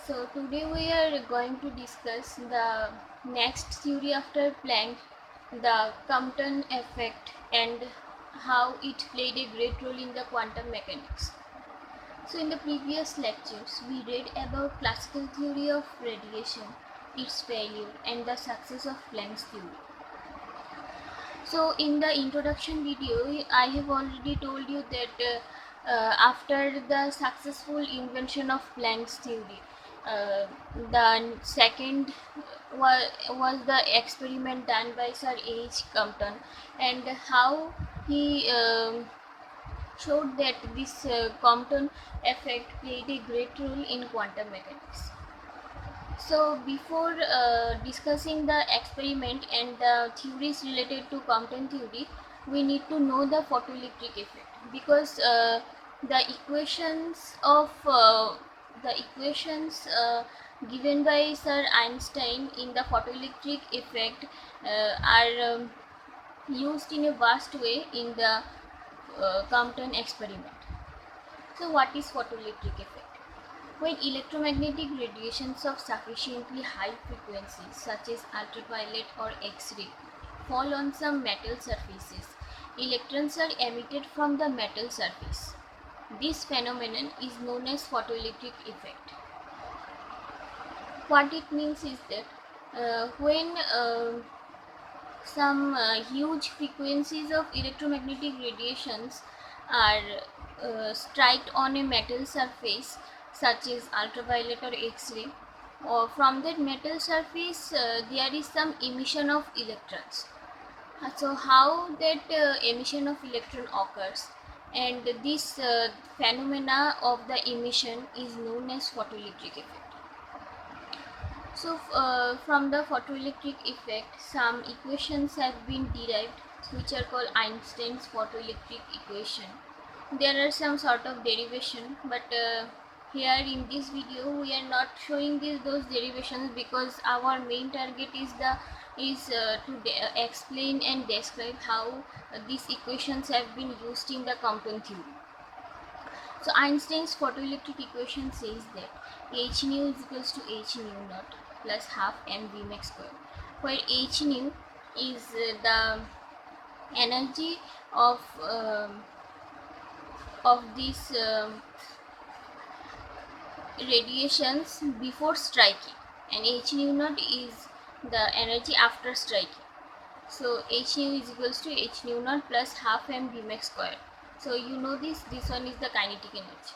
So today we are going to discuss the next theory after Planck, the Compton effect, and how it played a great role in the quantum mechanics. So in the previous lectures, we read about classical theory of radiation, its failure, and the success of Planck's theory. So in the introduction video, I have already told you that after the successful invention of Planck's theory, the second was the experiment done by Sir H. Compton, and how he showed that this Compton effect played a great role in quantum mechanics. So before discussing the experiment and the theories related to Compton theory, we need to know the photoelectric effect, because the equations of the equations given by Sir Einstein in the photoelectric effect are used in a vast way in the Compton experiment. So what is photoelectric effect? When electromagnetic radiations of sufficiently high frequencies, such as ultraviolet or X-ray, fall on some metal surfaces, electrons are emitted from the metal surface. This phenomenon is known as photoelectric effect. What it means is that when some huge frequencies of electromagnetic radiations are striked on a metal surface, such as ultraviolet or X-ray, or from that metal surface there is some emission of electrons. So how that emission of electron occurs, and this phenomena of the emission is known as photoelectric effect. So from the photoelectric effect, some equations have been derived which are called Einstein's photoelectric equation. There are some sort of derivation, but here in this video we are not showing those derivations, because our main target is to explain and describe how these equations have been used in the Compton theory. So Einstein's photoelectric equation says that h nu is equals to h nu naught plus half m v max square, where h nu is the energy of these radiations before striking, and h nu naught is the energy after striking. So h nu is equals to h nu naught plus half m v max square. So you know this one is the kinetic energy.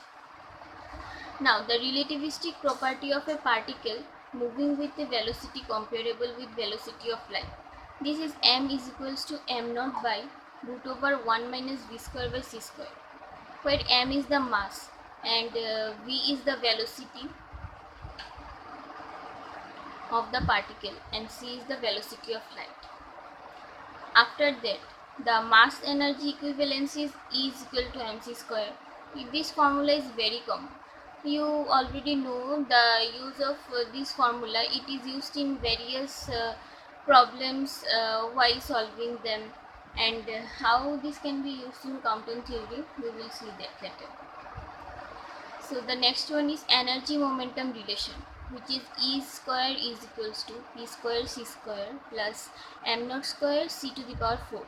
Now the relativistic property of a particle moving with a velocity comparable with velocity of light. This is m is equals to m naught by root over 1 minus v square by c square, where m is the mass and v is the velocity of the particle and c is the velocity of light. After that, the mass energy equivalency is E is equal to mc square. This formula is very common. You already know the use of this formula. It is used in various problems while solving them, and how this can be used in Compton theory, we will see that later. So the next one is energy momentum relation, which is E square is equals to P square C square plus m naught square C to the power 4.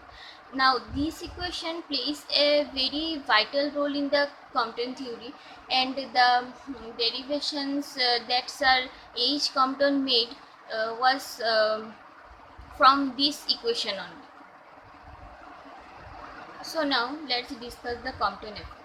Now this equation plays a very vital role in the Compton theory, and the derivations that Sir H. Compton made was from this equation only. So now let's discuss the Compton effect.